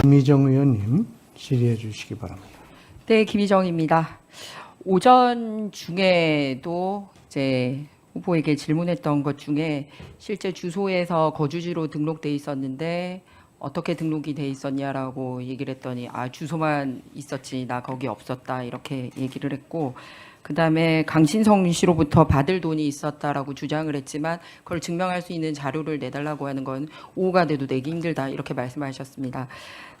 김희정 의원님 질의해 주시기 바랍니다. 네, 김희정입니다. 오전 중에도 이제 후보에게 질문했던 것 중에 실제 주소에서 거주지로 등록돼 있었는데 어떻게 등록이 돼 있었냐라고 얘기를 했더니 주소만 있었지 나 거기 없었다 이렇게 얘기를 했고, 그다음에 강신성 씨로부터 받을 돈이 있었다라고 주장을 했지만 그걸 증명할 수 있는 자료를 내달라고 하는 건 오후가 돼도 내기 힘들다 이렇게 말씀하셨습니다.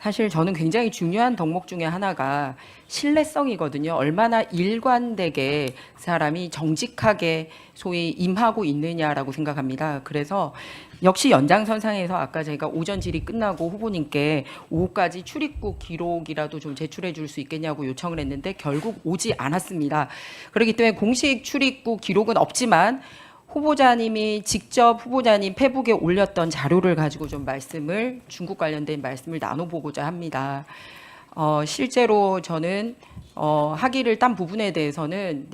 사실 저는 굉장히 중요한 덕목 중에 하나가 신뢰성이거든요. 얼마나 일관되게 사람이 정직하게 소위 임하고 있느냐라고 생각합니다. 그래서 역시 연장선상에서 아까 제가 오전 질의 끝나고 후보님께 오후까지 출입국 기록이라도 좀 제출해 줄 수 있겠냐고 요청을 했는데 결국 오지 않았습니다. 그렇기 때문에 공식 출입국 기록은 없지만 후보자님이 직접 후보자님 페북에 올렸던 자료를 가지고 좀 중국 관련된 말씀을 나눠보고자 합니다. 실제로 저는 학위를 딴 부분에 대해서는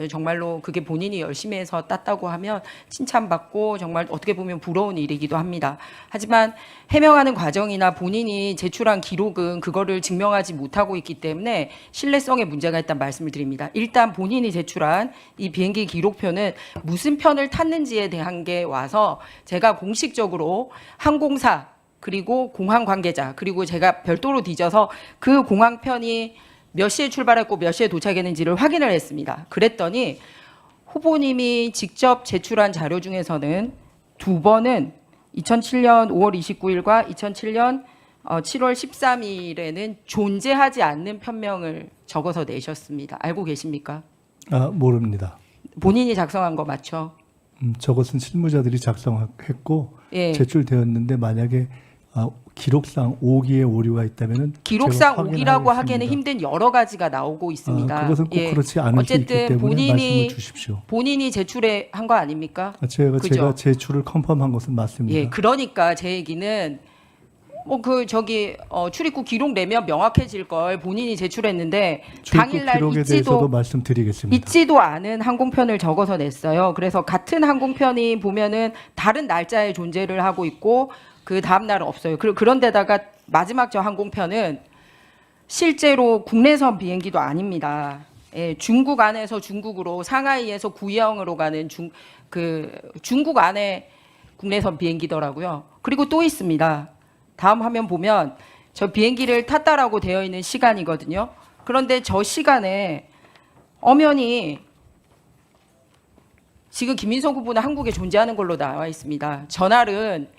정말로 그게 본인이 열심히 해서 땄다고 하면 칭찬받고 정말 어떻게 보면 부러운 일이기도 합니다. 하지만 해명하는 과정이나 본인이 제출한 기록은 그거를 증명하지 못하고 있기 때문에 신뢰성에 문제가 있다는 말씀을 드립니다. 일단 본인이 제출한 이 비행기 기록표는 무슨 편을 탔는지에 대한 게 와서 제가 공식적으로 항공사 그리고 공항 관계자 그리고 제가 별도로 뒤져서 그 공항편이 몇 시에 출발했고 몇 시에 도착했는지를 확인을 했습니다. 그랬더니 후보님이 직접 제출한 자료 중에서는 두 번은 2007년 5월 29일과 2007년 7월 13일에는 존재하지 않는 편명을 적어서 내셨습니다. 알고 계십니까? 모릅니다. 본인이 작성한 거 맞죠? 저것은 실무자들이 작성했고 예. 제출되었는데 만약에 기록상 오기의 오류가 있다면은 기록상 제가 오기라고 하기에는 확인하겠습니다. 힘든 여러 가지가 나오고 있습니다. 그것은 꼭 그렇지 않을 수 있기 때문에 말씀을 주십시오. 본인이 제출한 거 아닙니까? 제가 제출을 컨펌한 것은 맞습니다. 예, 그러니까 제 얘기는 출입국 기록 내면 명확해질 걸 본인이 제출했는데 출입국 당일날 기록에 대해서도 말씀드리겠습니다. 있지도 않은 항공편을 적어서 냈어요. 그래서 같은 항공편이 보면은 다른 날짜에 존재를 하고 있고 그 다음 날은 없어요. 그런데다가 마지막 저 항공편은 실제로 국내선 비행기도 아닙니다. 예, 중국 안에서 중국으로 상하이에서 구이형으로 가는 중국 안에 국내선 비행기더라고요. 그리고 또 있습니다. 다음 화면 보면 저 비행기를 탔다라고 되어 있는 시간이거든요. 그런데 저 시간에 엄연히 지금 김민석 후보는 한국에 존재하는 걸로 나와 있습니다. 전날은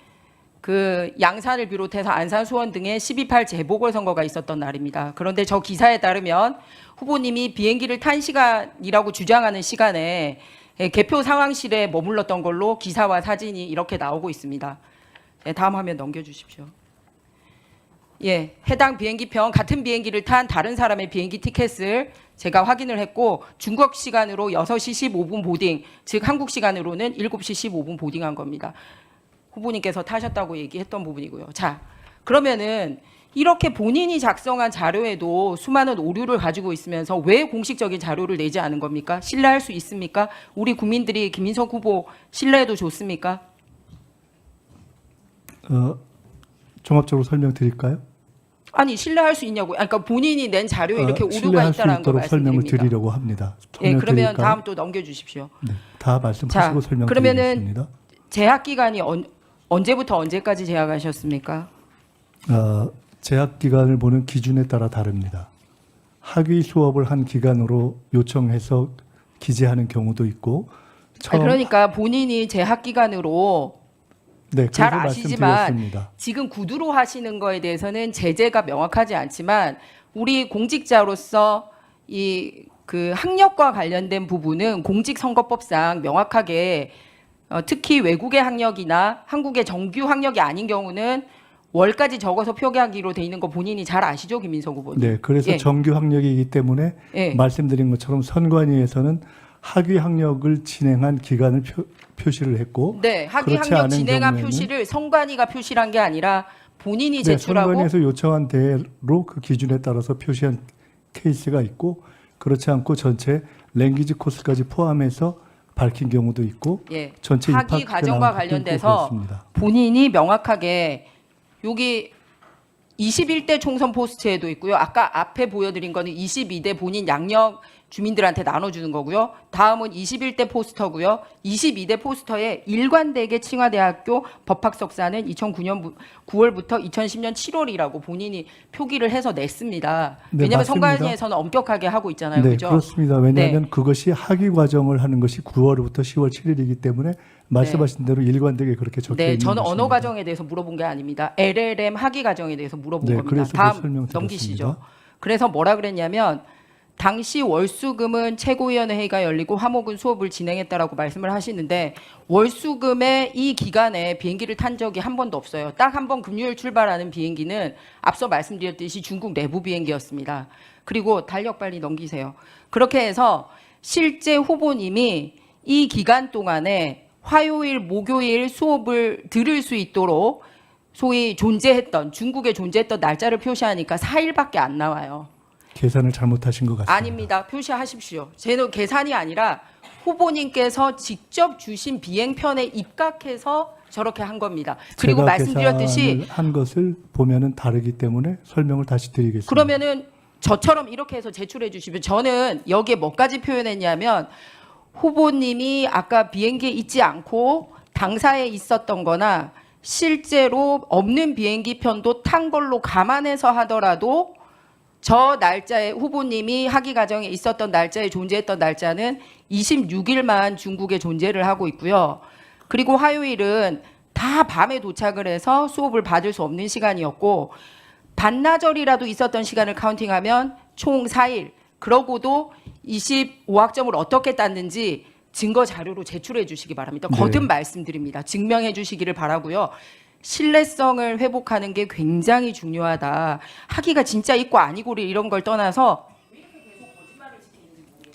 그 양산을 비롯해서 안산, 수원 등에 12.8 재보궐선거가 있었던 날입니다. 그런데 저 기사에 따르면 후보님이 비행기를 탄 시간이라고 주장하는 시간에 개표 상황실에 머물렀던 걸로 기사와 사진이 이렇게 나오고 있습니다. 다음 화면 넘겨주십시오. 예, 해당 비행기편 같은 비행기를 탄 다른 사람의 비행기 티켓을 제가 확인을 했고 중국 시간으로 6시 15분 보딩, 즉 한국 시간으로는 7시 15분 보딩한 겁니다. 후보님께서 타셨다고 얘기했던 부분이고요. 자, 그러면은 이렇게 본인이 작성한 자료에도 수많은 오류를 가지고 있으면서 왜 공식적인 자료를 내지 않은 겁니까? 신뢰할 수 있습니까? 우리 국민들이 김민석 후보 신뢰해도 좋습니까? 종합적으로 설명드릴까요? 아니 신뢰할 수 있냐고. 그러니까 본인이 낸 자료에 이렇게 오류가 신뢰할 수 있다라는 거 있도록 설명을 말씀드립니다. 드리려고 합니다. 예, 그러면 다음 또 넘겨주십시오. 네, 다 말씀하시고 설명드리겠습니다. 재학 기간이 언제부터 언제까지 재학하셨습니까? 재학 기간을 보는 기준에 따라 다릅니다. 학위 수업을 한 기간으로 요청해서 기재하는 경우도 있고 그러니까 본인이 재학 기간으로 잘 아시지만 지금 구두로 하시는 거에 대해서는 제재가 명확하지 않지만 우리 공직자로서 그 학력과 관련된 부분은 공직선거법상 명확하게 특히 외국의 학력이나 한국의 정규 학력이 아닌 경우는 월까지 적어서 표기하기로 돼 있는 거 본인이 잘 아시죠, 김민석 후보님? 네, 그래서 정규 학력이기 때문에 말씀드린 것처럼 선관위에서는 학위 학력을 진행한 기간을 표시를 했고, 네, 학위 학력 진행한 표시를 선관위가 표시한 게 아니라 본인이 제출하고 선관위에서 요청한 대로 그 기준에 따라서 표시한 케이스가 있고, 그렇지 않고 전체 랭귀지 코스까지 포함해서 밝힌 경우도 있고, 전체 학위 과정과 관련돼서 본인이 명확하게 여기 21대 총선 포스트에도 있고요. 아까 앞에 보여드린 거는 22대 본인 양력 주민들한테 나눠주는 거고요. 다음은 21대 포스터고요. 22대 포스터에 일관되게 칭화대학교 법학석사는 2009년 9월부터 2010년 7월이라고 본인이 표기를 해서 냈습니다. 네, 왜냐하면 맞습니다. 선관위에서는 엄격하게 하고 있잖아요. 네, 그죠? 그렇습니다. 왜냐하면 그것이 학위 과정을 하는 것이 9월부터 10월 7일이기 때문에 말씀하신 대로 일관되게 그렇게 적혀 네, 있는 저는 것입니다. 언어 과정에 대해서 물어본 게 아닙니다. LLM 학위 과정에 대해서 물어본 네, 겁니다. 그래서 다음 그 설명 넘기시죠. 드렸습니다. 그래서 뭐라 그랬냐면 당시 월수금은 최고위원회 회의가 열리고 화목은 수업을 진행했다라고 말씀을 하시는데 월수금의 이 기간에 비행기를 탄 적이 한 번도 없어요. 딱 한 번 금요일 출발하는 비행기는 앞서 말씀드렸듯이 중국 내부 비행기였습니다. 그리고 달력 빨리 넘기세요. 그렇게 해서 실제 후보님이 이 기간 동안에 화요일, 목요일 수업을 들을 수 있도록 소위 존재했던 중국에 존재했던 날짜를 표시하니까 4일밖에 안 나와요. 계산을 잘못하신 것 같습니다. 아닙니다. 표시하십시오. 제는 계산이 아니라 후보님께서 직접 주신 비행편에 입각해서 저렇게 한 겁니다. 그리고 제가 말씀드렸듯이 계산을 한 것을 보면은 다르기 때문에 설명을 다시 드리겠습니다. 그러면은 저처럼 이렇게 해서 제출해 주시면 저는 여기에 뭐까지 표현했냐면 후보님이 아까 비행기에 있지 않고 당사에 있었던 거나 실제로 없는 비행기 편도 탄 걸로 감안해서 하더라도 저 날짜에 후보님이 학위 과정에 있었던 날짜에 존재했던 날짜는 26일만 중국에 존재를 하고 있고요. 그리고 화요일은 다 밤에 도착을 해서 수업을 받을 수 없는 시간이었고 반나절이라도 있었던 시간을 카운팅하면 총 4일. 그러고도 25학점을 어떻게 땄는지 증거 자료로 제출해 주시기 바랍니다. 거듭 말씀드립니다. 증명해 주시기를 바라고요. 신뢰성을 회복하는 게 굉장히 중요하다. 학위가 진짜 있고 아니고를 이런 걸 떠나서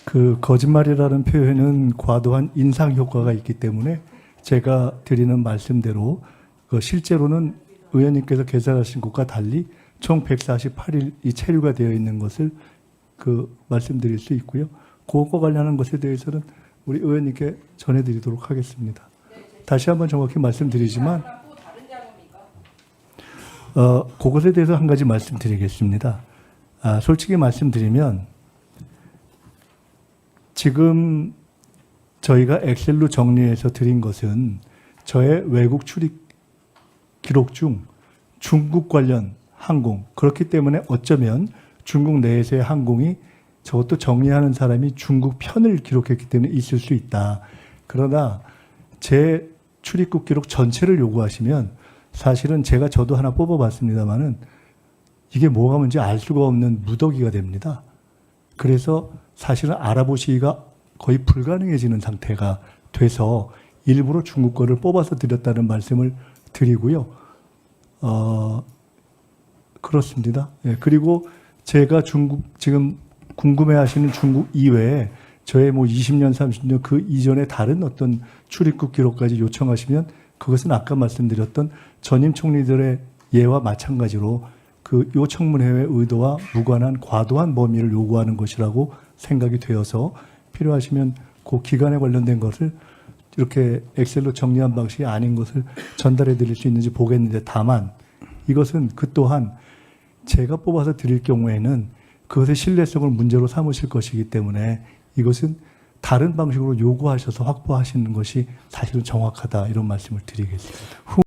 그 거짓말이라는 표현은 과도한 인상 효과가 있기 때문에 제가 드리는 말씀대로 그 실제로는 의원님께서 계산하신 것과 달리 총 148일이 체류가 되어 있는 것을 그 말씀드릴 수 있고요. 그것과 관련한 것에 대해서는 우리 의원님께 전해드리도록 하겠습니다. 다시 한번 정확히 말씀드리지만 그것에 대해서 한 가지 말씀드리겠습니다. 솔직히 말씀드리면 지금 저희가 엑셀로 정리해서 드린 것은 저의 외국 출입 기록 중 중국 관련 항공, 그렇기 때문에 어쩌면 중국 내에서의 항공이 저것도 정리하는 사람이 중국 편을 기록했기 때문에 있을 수 있다. 그러나 제 출입국 기록 전체를 요구하시면 사실은 저도 하나 뽑아봤습니다만은 이게 뭐가 뭔지 알 수가 없는 무더기가 됩니다. 그래서 사실은 알아보시기가 거의 불가능해지는 상태가 돼서 일부러 중국 거를 뽑아서 드렸다는 말씀을 드리고요. 그렇습니다. 예, 그리고 제가 지금 궁금해하시는 중국 이외에 저의 20년, 30년 그 이전에 다른 어떤 출입국 기록까지 요청하시면 그것은 아까 말씀드렸던 전임 총리들의 예와 마찬가지로 그 요청문회의 의도와 무관한 과도한 범위를 요구하는 것이라고 생각이 되어서 필요하시면 그 기간에 관련된 것을 이렇게 엑셀로 정리한 방식이 아닌 것을 전달해 드릴 수 있는지 보겠는데 다만 이것은 그 또한 제가 뽑아서 드릴 경우에는 그것의 신뢰성을 문제로 삼으실 것이기 때문에 이것은 다른 방식으로 요구하셔서 확보하시는 것이 사실은 정확하다 이런 말씀을 드리겠습니다.